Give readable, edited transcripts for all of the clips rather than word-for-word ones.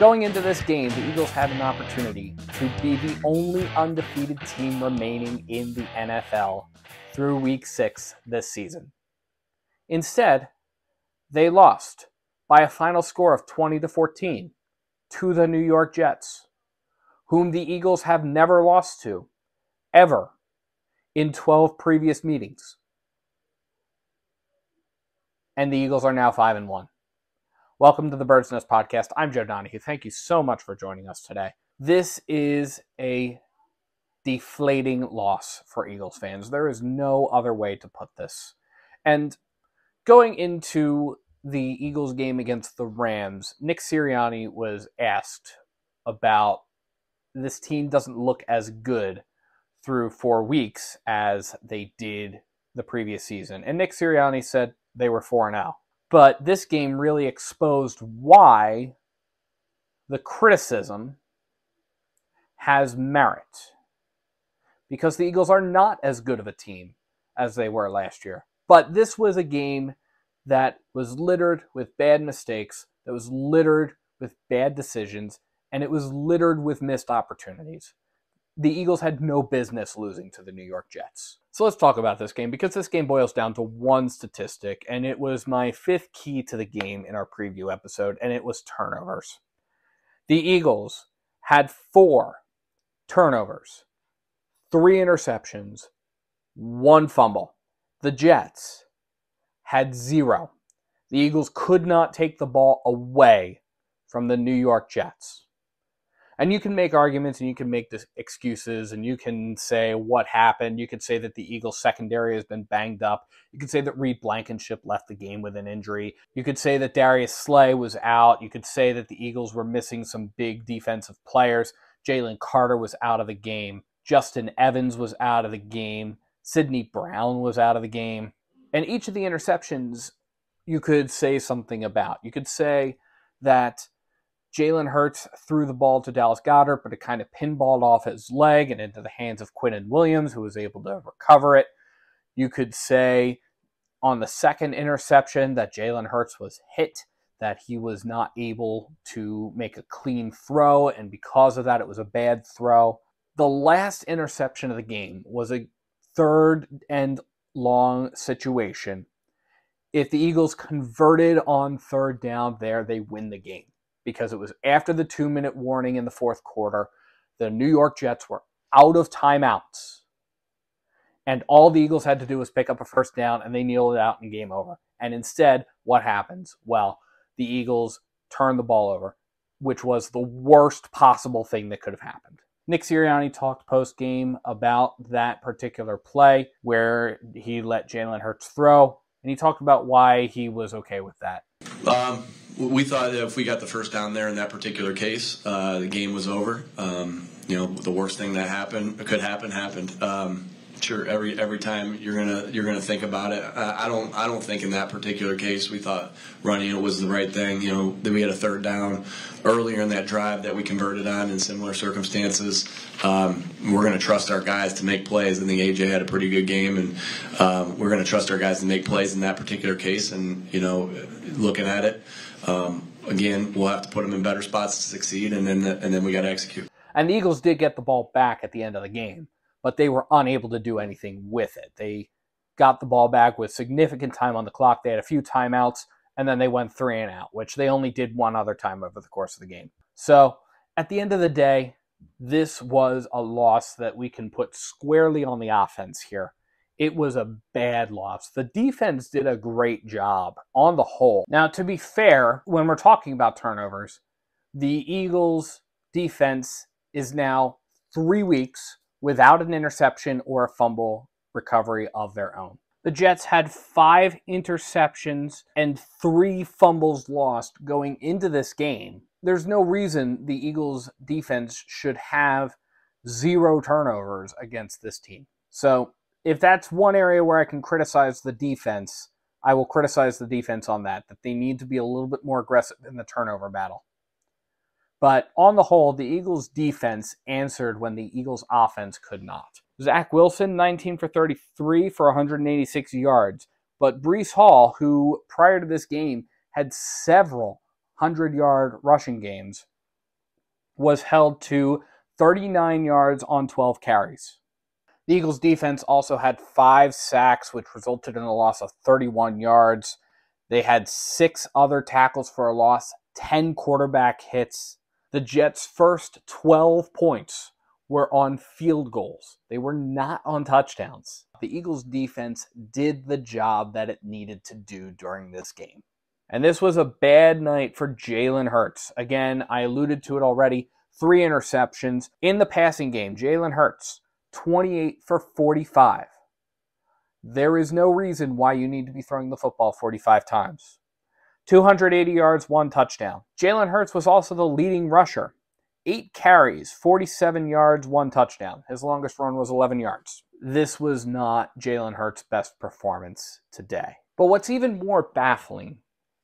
Going into this game, the Eagles had an opportunity to be the only undefeated team remaining in the NFL through Week 6 this season. Instead, they lost by a final score of 20-14 to the New York Jets, whom the Eagles have never lost to, ever, in 12 previous meetings. And the Eagles are now 5-1. Welcome to the Bird's Nest Podcast. I'm Joe Donahue. Thank you so much for joining us today. This is a deflating loss for Eagles fans. There is no other way to put this. And going into the Eagles game against the Rams, Nick Sirianni was asked about this team doesn't look as good through 4 weeks as they did the previous season. And Nick Sirianni said they were 4-0. But this game really exposed why the criticism has merit. Because the Eagles are not as good of a team as they were last year. But this was a game that was littered with bad mistakes, that was littered with bad decisions, and it was littered with missed opportunities. The Eagles had no business losing to the New York Jets. So let's talk about this game, because this game boils down to one statistic, and it was my fifth key to the game in our preview episode, and it was turnovers. The Eagles had 4 turnovers, 3 interceptions, 1 fumble. The Jets had 0. The Eagles could not take the ball away from the New York Jets. And you can make arguments and you can make excuses and you can say what happened. You could say that the Eagles secondary has been banged up. You could say that Reed Blankenship left the game with an injury. You could say that Darius Slay was out. You could say that the Eagles were missing some big defensive players. Jalen Carter was out of the game. Justin Evans was out of the game. Sidney Brown was out of the game. And each of the interceptions you could say something about. You could say that Jalen Hurts threw the ball to Dallas Goedert, but it kind of pinballed off his leg and into the hands of Quinnen Williams, who was able to recover it. You could say on the second interception that Jalen Hurts was hit, that he was not able to make a clean throw, and because of that, it was a bad throw. The last interception of the game was a third and long situation. If the Eagles converted on third down there, they win the game. Because it was after the 2-minute warning in the fourth quarter. The New York Jets were out of timeouts. And all the Eagles had to do was pick up a first down, and they kneeled it out and game over. And instead, what happens? Well, the Eagles turned the ball over, which was the worst possible thing that could have happened. Nick Sirianni talked post-game about that particular play where he let Jalen Hurts throw, and he talked about why he was okay with that. We thought that if we got the first down there in that particular case, the game was over. The worst thing that could happen happened. Sure, every time you're gonna think about it. I don't think in that particular case we thought running it was the right thing. Then we had a third down earlier in that drive that we converted on in similar circumstances. We're gonna trust our guys to make plays. I think AJ had a pretty good game, and we're gonna trust our guys to make plays in that particular case. And looking at it. Again, we'll have to put them in better spots to succeed, and then we got to execute. And the Eagles did get the ball back at the end of the game, but they were unable to do anything with it. They got the ball back with significant time on the clock. They had a few timeouts, and then they went 3 and out, which they only did one other time over the course of the game. So at the end of the day, this was a loss that we can put squarely on the offense here. It was a bad loss. The defense did a great job on the whole. Now, to be fair, when we're talking about turnovers, the Eagles' defense is now 3 weeks without an interception or a fumble recovery of their own. The Jets had 5 interceptions and 3 fumbles lost going into this game. There's no reason the Eagles' defense should have 0 turnovers against this team. So, if that's one area where I can criticize the defense, I will criticize the defense on that they need to be a little bit more aggressive in the turnover battle. But on the whole, the Eagles' defense answered when the Eagles' offense could not. Zach Wilson, 19 for 33 for 186 yards. But Breece Hall, who prior to this game had several 100-yard rushing games, was held to 39 yards on 12 carries. The Eagles' defense also had 5 sacks, which resulted in a loss of 31 yards. They had 6 other tackles for a loss, 10 quarterback hits. The Jets' first 12 points were on field goals. They were not on touchdowns. The Eagles' defense did the job that it needed to do during this game. And this was a bad night for Jalen Hurts. Again, I alluded to it already. 3 interceptions. In the passing game, Jalen Hurts, 28 for 45. There is no reason why you need to be throwing the football 45 times. 280 yards, 1 touchdown. Jalen Hurts was also the leading rusher. 8 carries, 47 yards, 1 touchdown. His longest run was 11 yards. This was not Jalen Hurts' best performance today. But what's even more baffling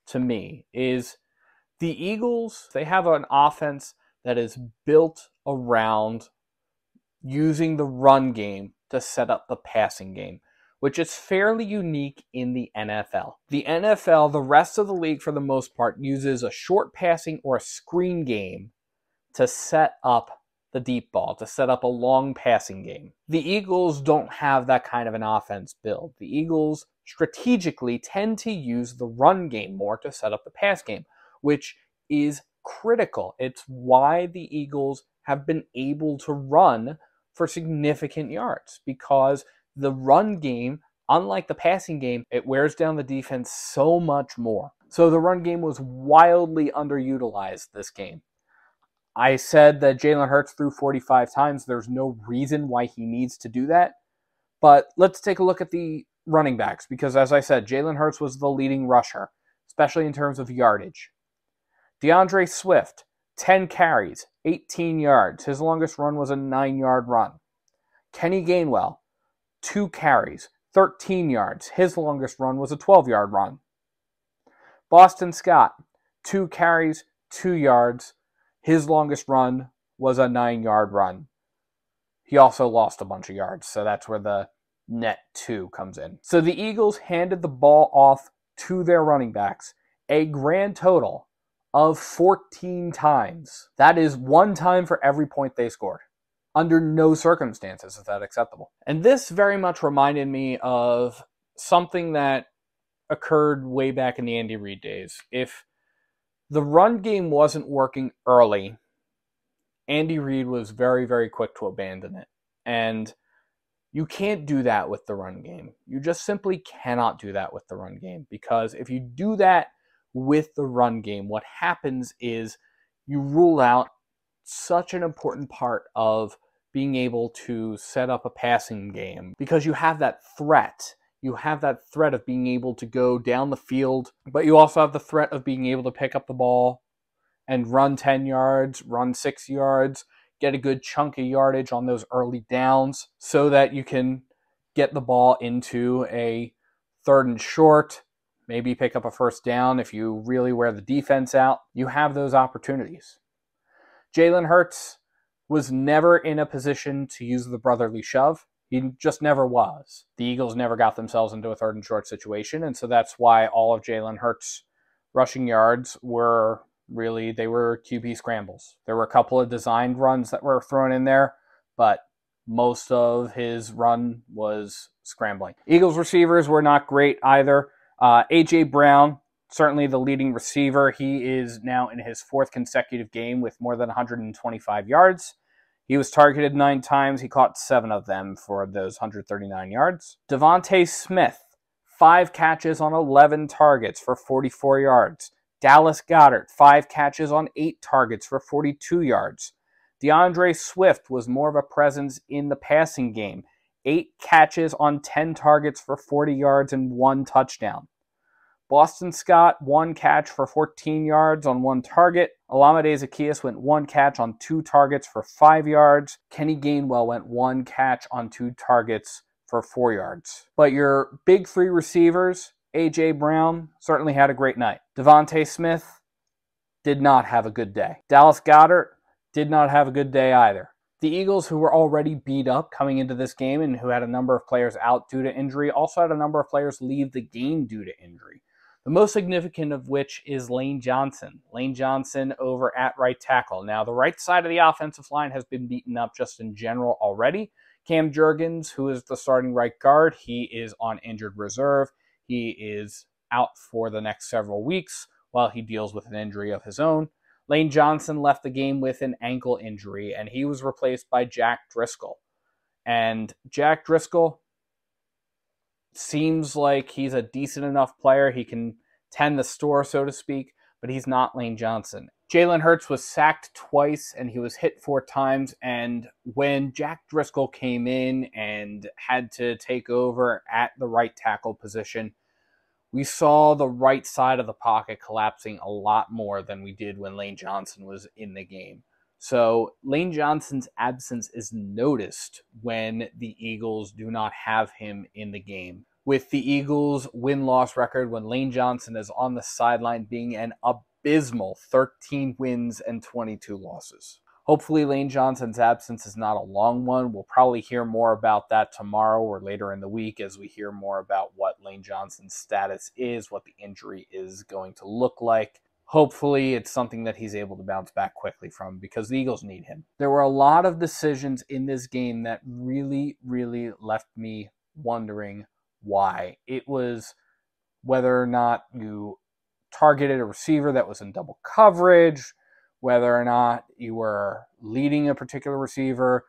to me is the Eagles, they have an offense that is built around using the run game to set up the passing game, which is fairly unique in the NFL. The NFL, the rest of the league for the most part, uses a short passing or a screen game to set up the deep ball, to set up a long passing game. The Eagles don't have that kind of an offense build. The Eagles strategically tend to use the run game more to set up the pass game, which is critical. It's why the Eagles have been able to run for significant yards, because the run game, unlike the passing game, it wears down the defense so much more. So the run game was wildly underutilized this game. I said that Jalen Hurts threw 45 times. There's no reason why he needs to do that. But let's take a look at the running backs, because as I said, Jalen Hurts was the leading rusher, especially in terms of yardage. DeAndre Swift, 10 carries, 18 yards. His longest run was a 9-yard run. Kenny Gainwell, 2 carries, 13 yards. His longest run was a 12-yard run. Boston Scott, 2 carries, 2 yards. His longest run was a 9-yard run. He also lost a bunch of yards, so that's where the net 2 comes in. So the Eagles handed the ball off to their running backs a grand total of 14 times. That is 1 time for every point they scored. Under no circumstances is that acceptable. And this very much reminded me of something that occurred way back in the Andy Reid days. If the run game wasn't working early, Andy Reid was very, very quick to abandon it. And you can't do that with the run game. You just simply cannot do that with the run game, because if you do that with the run game, what happens is you rule out such an important part of being able to set up a passing game, because you have that threat. You have that threat of being able to go down the field, but you also have the threat of being able to pick up the ball and run 10 yards, run 6 yards, get a good chunk of yardage on those early downs so that you can get the ball into a 3rd and short, maybe pick up a 1st down if you really wear the defense out. You have those opportunities. Jalen Hurts was never in a position to use the brotherly shove. He just never was. The Eagles never got themselves into a 3rd and short situation, and so that's why all of Jalen Hurts' rushing yards were really, they were QB scrambles. There were a couple of designed runs that were thrown in there, but most of his run was scrambling. Eagles receivers were not great either. A.J. Brown, certainly the leading receiver. He is now in his 4th consecutive game with more than 125 yards. He was targeted 9 times. He caught 7 of them for those 139 yards. Devontae Smith, 5 catches on 11 targets for 44 yards. Dallas Goedert, 5 catches on 8 targets for 42 yards. DeAndre Swift was more of a presence in the passing game. 8 catches on 10 targets for 40 yards and 1 touchdown. Boston Scott, 1 catch for 14 yards on 1 target. Olamide Zaccheaus went 1 catch on 2 targets for 5 yards. Kenny Gainwell went 1 catch on 2 targets for 4 yards. But your big 3 receivers, A.J. Brown, certainly had a great night. Devontae Smith did not have a good day. Dallas Goedert did not have a good day either. The Eagles, who were already beat up coming into this game and who had a number of players out due to injury, also had a number of players leave the game due to injury. The most significant of which is Lane Johnson. Lane Johnson over at right tackle. Now, the right side of the offensive line has been beaten up just in general already. Cam Jurgens, who is the starting right guard, he is on injured reserve. He is out for the next several weeks while he deals with an injury of his own. Lane Johnson left the game with an ankle injury, and he was replaced by Jack Driscoll. And Jack Driscoll seems like he's a decent enough player. He can tend the store, so to speak, but he's not Lane Johnson. Jalen Hurts was sacked twice, and he was hit 4 times. And when Jack Driscoll came in and had to take over at the right tackle position, we saw the right side of the pocket collapsing a lot more than we did when Lane Johnson was in the game. So Lane Johnson's absence is noticed when the Eagles do not have him in the game. With the Eagles' win-loss record, when Lane Johnson is on the sideline being an abysmal 13 wins and 22 losses. Hopefully Lane Johnson's absence is not a long one. We'll probably hear more about that tomorrow or later in the week as we hear more about what Lane Johnson's status is, what the injury is going to look like. Hopefully it's something that he's able to bounce back quickly from because the Eagles need him. There were a lot of decisions in this game that really, really left me wondering why. It was whether or not you targeted a receiver that was in double coverage, whether or not you were leading a particular receiver.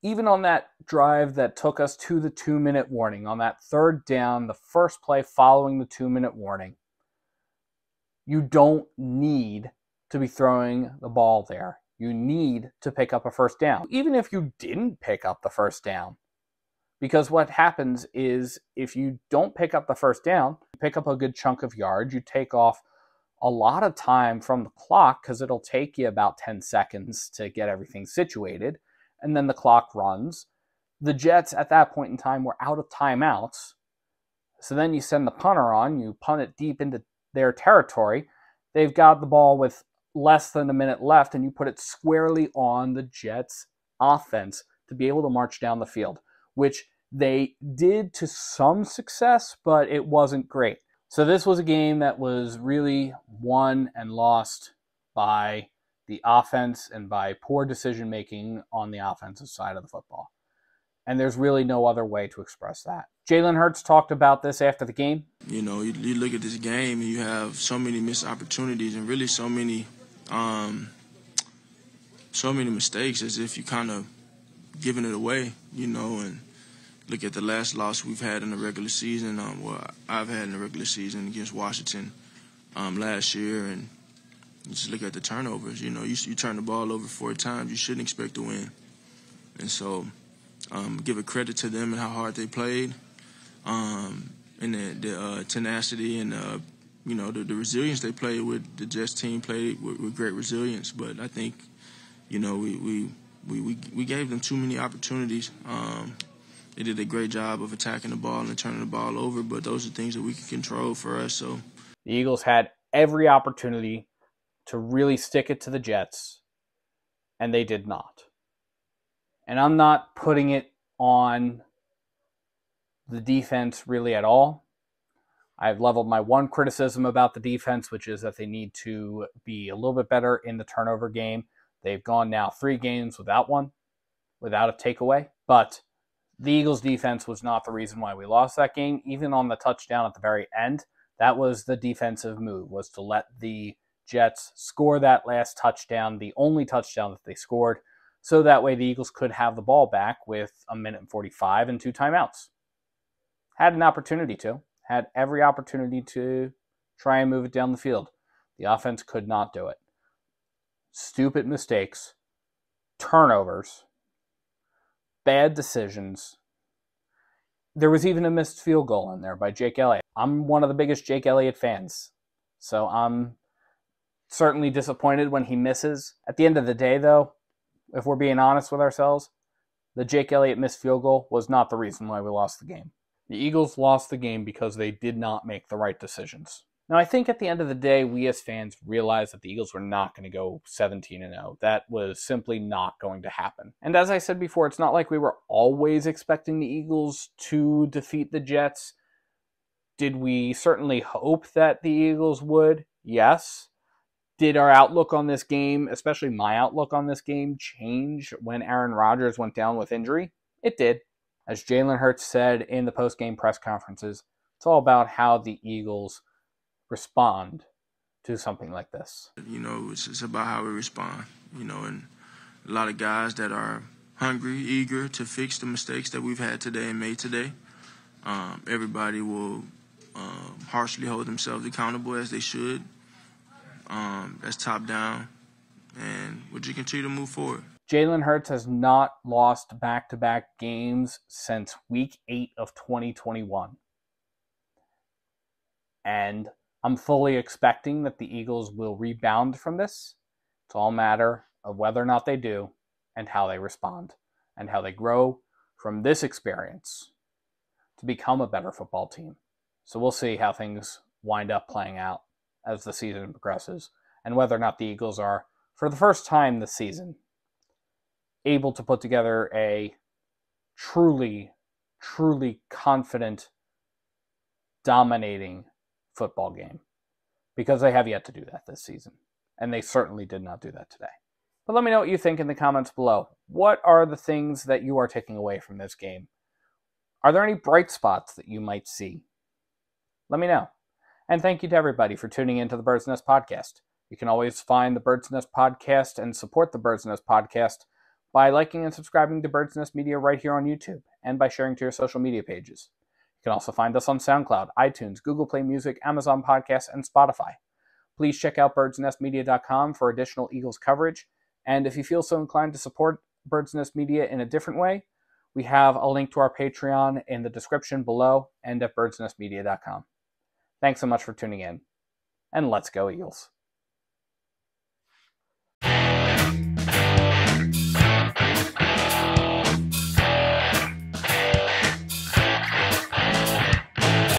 Even on that drive that took us to the 2-minute warning, on that third down, the first play following the 2-minute warning, you don't need to be throwing the ball there. You need to pick up a first down. Even if you didn't pick up the first down, because what happens is if you don't pick up the first down, you pick up a good chunk of yards, you take off a lot of time from the clock because it'll take you about 10 seconds to get everything situated, and then the clock runs. The Jets at that point in time were out of timeouts, so then you send the punter on, you punt it deep into their territory. They've got the ball with less than a minute left, and you put it squarely on the Jets' offense to be able to march down the field, which they did to some success, but it wasn't great. So this was a game that was really won and lost by the offense and by poor decision-making on the offensive side of the football. And there's really no other way to express that. Jalen Hurts talked about this after the game. You know, you look at this game and you have so many missed opportunities and really so many mistakes as if you kind of giving it away, you know, and look at the last loss we've had in the regular season, I've had in the regular season against Washington last year, and you just look at the turnovers. You know, you turn the ball over 4 times, you shouldn't expect to win. And so give a credit to them and how hard they played, and the tenacity and, you know, the resilience they played with. The Jets team played with great resilience, but I think, you know, we gave them too many opportunities. They did a great job of attacking the ball and turning the ball over, but those are things that we can control for us. So the Eagles had every opportunity to really stick it to the Jets, and they did not. And I'm not putting it on the defense really at all. I've leveled my one criticism about the defense, which is that they need to be a little bit better in the turnover game. They've gone now 3 games without one, without a takeaway. But the Eagles' defense was not the reason why we lost that game. Even on the touchdown at the very end, that was the defensive move, was to let the Jets score that last touchdown, the only touchdown that they scored, so that way the Eagles could have the ball back with 1:45 and 2 timeouts. Had an opportunity to. Had every opportunity to try and move it down the field. The offense could not do it. Stupid mistakes, turnovers, bad decisions. There was even a missed field goal in there by Jake Elliott. I'm one of the biggest Jake Elliott fans, so I'm certainly disappointed when he misses. At the end of the day, though, if we're being honest with ourselves, the Jake Elliott missed field goal was not the reason why we lost the game. The Eagles lost the game because they did not make the right decisions. Now, I think at the end of the day, we as fans realized that the Eagles were not going to go 17-0. That was simply not going to happen. And as I said before, it's not like we were always expecting the Eagles to defeat the Jets. Did we certainly hope that the Eagles would? Yes. Did our outlook on this game, especially my outlook on this game, change when Aaron Rodgers went down with injury? It did. As Jalen Hurts said in the post-game press conferences, it's all about how the Eagles respond to something like this. It's about how we respond, and a lot of guys that are hungry, eager to fix the mistakes that we've had today and made today. Everybody will harshly hold themselves accountable as they should. That's top down, and we'll just continue to move forward. Jalen Hurts has not lost back-to-back games since Week 8 of 2021. And I'm fully expecting that the Eagles will rebound from this. It's all a matter of whether or not they do and how they respond and how they grow from this experience to become a better football team. So we'll see how things wind up playing out as the season progresses and whether or not the Eagles are, for the first time this season, able to put together a truly, truly confident, dominating football game. Because they have yet to do that this season. And they certainly did not do that today. But let me know what you think in the comments below. What are the things that you are taking away from this game? Are there any bright spots that you might see? Let me know. And thank you to everybody for tuning into the Bird's Nest Podcast. You can always find the Bird's Nest Podcast and support the Bird's Nest Podcast by liking and subscribing to Bird's Nest Media right here on YouTube and by sharing to your social media pages. You can also find us on SoundCloud, iTunes, Google Play Music, Amazon Podcasts, and Spotify. Please check out birdsnestmedia.com for additional Eagles coverage. And if you feel so inclined to support Bird's Nest Media in a different way, we have a link to our Patreon in the description below and at birdsnestmedia.com. Thanks so much for tuning in, and let's go Eagles.